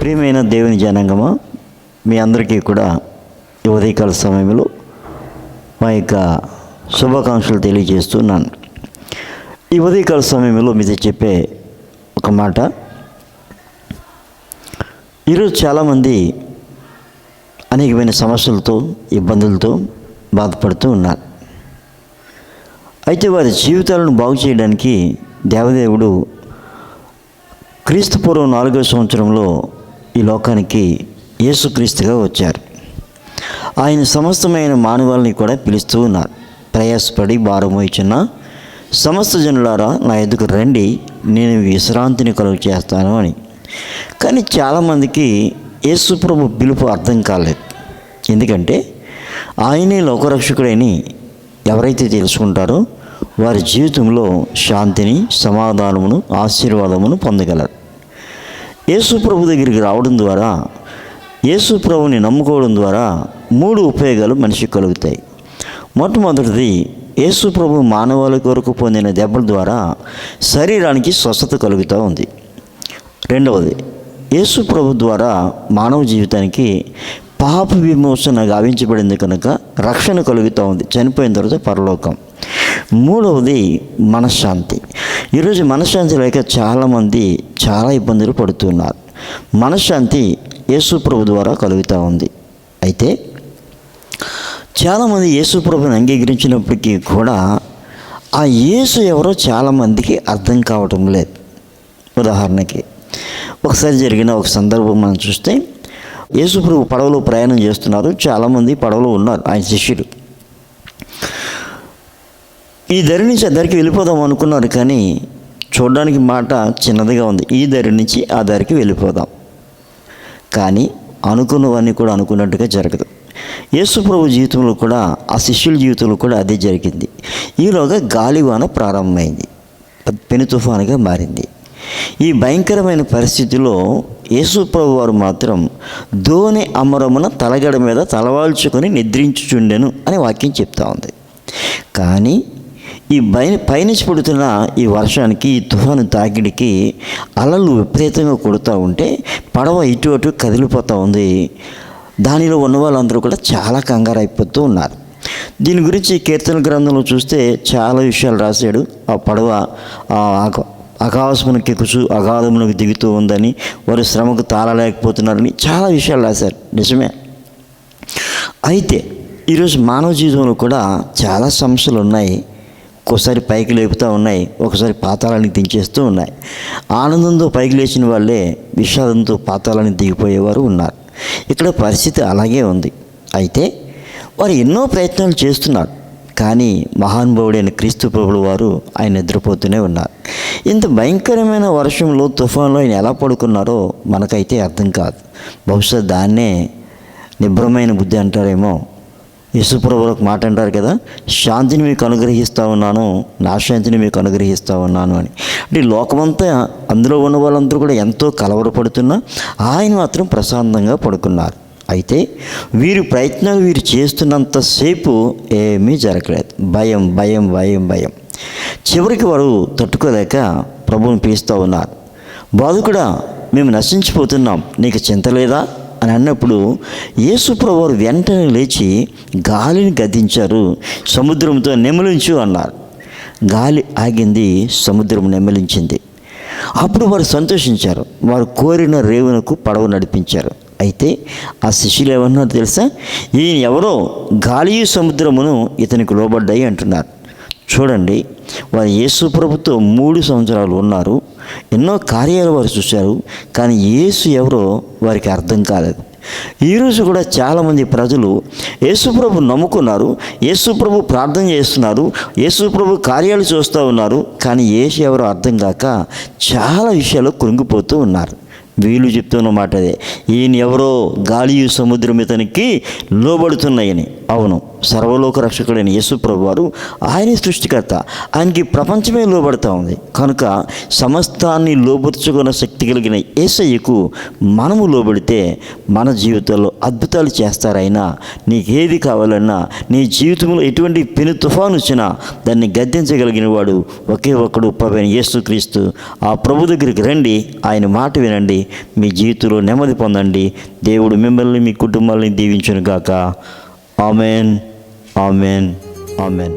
ప్రియమైన దేవుని జనాంగమా, మీ అందరికీ కూడా ఈ ఉదయకాల సమయంలో మా యొక్క శుభాకాంక్షలు తెలియజేస్తున్నాను. ఈ ఉదయకాల సమయంలో మీతో చెప్పే ఒక మాట, ఈరోజు చాలామంది అనేకమైన సమస్యలతో ఇబ్బందులతో బాధపడుతూ ఉన్నారు. అయితే వారి జీవితాలను బాగు చేయడానికి దేవదేవుడు క్రీస్తుపూర్వం 4వ సంవత్సరంలో ఈ లోకానికి యేసుక్రీస్తుగా వచ్చారు. ఆయన సమస్తమైన మానవాళిని కూడా పిలుస్తూ ఉన్నారు. ప్రయాసపడి భారం మోయుచున్న సమస్త జనులారా నా ఎదుకు రండి, నేను విశ్రాంతిని కలుగు చేస్తాను అని. కానీ చాలామందికి యేసు ప్రభు పిలుపు అర్థం కాలేదు. ఎందుకంటే ఆయనే లోకరక్షకుడని ఎవరైతే తెలుసుకుంటారో వారి జీవితంలో శాంతిని, సమాధానమును, ఆశీర్వాదమును పొందగలరు. యేసు ప్రభు దగ్గరికి రావడం ద్వారా, యేసు ప్రభుని నమ్ముకోవడం ద్వారా 3 ఉపయోగాలు మనిషికి కలుగుతాయి. మొట్టమొదటిది, యేసు ప్రభు మానవాళి కొరకు పొందిన దెబ్బల ద్వారా శరీరానికి స్వస్థత కలుగుతూ ఉంది. రెండవది, యేసు ప్రభు ద్వారా మానవ జీవితానికి పాప విమోచన గావించబడింది కనుక రక్షణ కలుగుతూ ఉంది, చనిపోయిన తర్వాత పరలోకం. మూడవది, మనశ్శాంతి. ఈరోజు మనశ్శాంతి లేక చాలామంది చాలా ఇబ్బందులు పడుతున్నారు. మనశ్శాంతి యేసు ప్రభు ద్వారా కలుగుతూ ఉంది. అయితే చాలామంది యేసు ప్రభుని అంగీకరించినప్పటికీ కూడా ఆ యేసు ఎవరో చాలామందికి అర్థం కావటం లేదు. ఉదాహరణకి ఒకసారి జరిగిన ఒక సందర్భం మనం చూస్తే, యేసు ప్రభు పడవలో ప్రయాణం చేస్తున్నారు. చాలామంది పడవలో ఉన్నారు, ఆయన శిష్యులు. ఈ దరి నుంచి ఆ దరికి వెళ్ళిపోదాం అనుకున్నారు, కానీ చూడడానికి మాట చిన్నదిగా ఉంది. ఈ దరి నుంచి ఆ దరికి వెళ్ళిపోదాం, కానీ అనుకున్నవన్నీ కూడా అనుకున్నట్టుగా జరగదు. యేసు ప్రభు జీవితంలో కూడా, ఆ శిష్యుల జీవితంలో కూడా అదే జరిగింది. ఈలోగా గాలివాన ప్రారంభమైంది, పెను తుఫానుగా మారింది. ఈ భయంకరమైన పరిస్థితిలో యేసు ప్రభు వారు మాత్రం దోణి అమరమున తలగడ మీద తలవాల్చుకొని నిద్రించుచుండెను అని వాక్యం చెప్తా ఉంది. కానీ ఈ పైనుంచి పడుతున్న ఈ వర్షానికి, ఈ తుఫాను తాకిడికి అలలు విపరీతంగా కొడుతూ ఉంటే పడవ ఇటు అటు కదిలిపోతూ ఉంది. దానిలో ఉన్న వాళ్ళందరూ కూడా చాలా కంగారు అయిపోతూ ఉన్నారు. దీని గురించి కీర్తన గ్రంథంలో చూస్తే చాలా విషయాలు రాశాడు. ఆ పడవ ఆకాశమునకు ఎక్కుచు అగాధమునకు దిగుతూ ఉందని, వారు శ్రమకు తాళలేకపోతున్నారని చాలా విషయాలు రాశారు. నిజమే. అయితే ఈరోజు మానవ జీవితంలో కూడా చాలా సమస్యలు ఉన్నాయి. ఒక్కోసారి పైకి లేపుతూ ఉన్నాయి, ఒకసారి పాతాళానికి దించేస్తూ ఉన్నాయి. ఆనందంతో పైకి లేచిన వాళ్ళే విషాదంతో పాతాళానికి దిగిపోయేవారు ఉన్నారు. ఇక్కడ పరిస్థితి అలాగే ఉంది. అయితే వారు ఎన్నో ప్రయత్నాలు చేస్తున్నారు, కానీ మహానుభావుడైన క్రీస్తు ప్రభువు వారు ఆయన నిద్రపోతూనే ఉన్నారు. ఇంత భయంకరమైన వర్షంలో, తుఫాన్లో ఆయన ఎలా పడుకున్నారో మనకైతే అర్థం కాదు. బహుశా దాన్నే నిబ్రమైన బుద్ధి అంటారేమో. యేసుప్రభువు ఒక మాట అంటారు కదా, శాంతిని మీకు అనుగ్రహిస్తూ ఉన్నాను, నా శాంతిని మీకు అనుగ్రహిస్తూ ఉన్నాను అని. అంటే లోకమంతా, అందులో ఉన్న వాళ్ళందరూ కూడా ఎంతో కలవరపడుతున్నా ఆయన మాత్రం ప్రశాంతంగా పడుకున్నారు. అయితే వీరి ప్రయత్నాలు వీరు చేస్తున్నంతసేపు ఏమీ జరగలేదు. భయం భయం భయం భయం. చివరికి వారు తట్టుకోలేక ప్రభువుని పిలుస్తూ ఉన్నారు. బాధకుడా, మేము నశించిపోతున్నాం, నీకు చింత లేదా అని అన్నప్పుడు యేసు ప్రభువు వారు వెంటనే లేచి గాలిని గద్దించారు. సముద్రంతో నెమలించు అన్నారు. గాలి ఆగింది, సముద్రం నెమలించింది. అప్పుడు వారు సంతోషించారు. వారు కోరిన రేవునకు పడవ నడిపించారు. అయితే ఆ శిష్యులు ఏమన్నారు తెలుసా? ఈయన ఎవరో గాలియు సముద్రమును ఇతనికి లోబడ్డాయి అంటున్నారు. చూడండి, వారు యేసు ప్రభుతో 3 సంవత్సరాలు ఉన్నారు, ఎన్నో కార్యాలు వారు చూశారు, కానీ యేసు ఎవరో వారికి అర్థం కాలేదు. ఈరోజు కూడా చాలామంది ప్రజలు యేసు ప్రభు నమ్ముకున్నారు, యేసు ప్రభు ప్రార్థన చేస్తున్నారు, యేసు ప్రభు కార్యాలు చూస్తూ ఉన్నారు, కానీ యేసు ఎవరో అర్థం కాక చాలా విషయాలు కృంగిపోతూ ఉన్నారు. వీళ్ళు చెప్తున్న మాట అదే, ఈయన ఎవరో గాలియు సముద్రం ఇతనికి లోబడుతున్నాయని. అవును, సర్వలోక రక్షకుడైన యేసు ప్రభువారు ఆయనే సృష్టికర్త. ఆయనకి ప్రపంచమే లోబడతా ఉంది. కనుక సమస్తాన్ని లోబర్చుకున్న శక్తి కలిగిన యేసయ్యకు మనము లోబడితే మన జీవితంలో అద్భుతాలు చేస్తారైనా. నీకేది కావాలన్నా, నీ జీవితంలో ఎటువంటి పెను తుఫాను వచ్చినా దాన్ని గద్దించగలిగిన వాడు ఒకే ఒక్కడు, ప్రభువైన యేసుక్రీస్తు. ఆ ప్రభు దగ్గరికి రండి, ఆయన మాట వినండి, మీ జీవితంలో నెమ్మది పొందండి. దేవుడు మిమ్మల్ని, మీ కుటుంబాలని దీవించును గాక. Amen, amen, amen.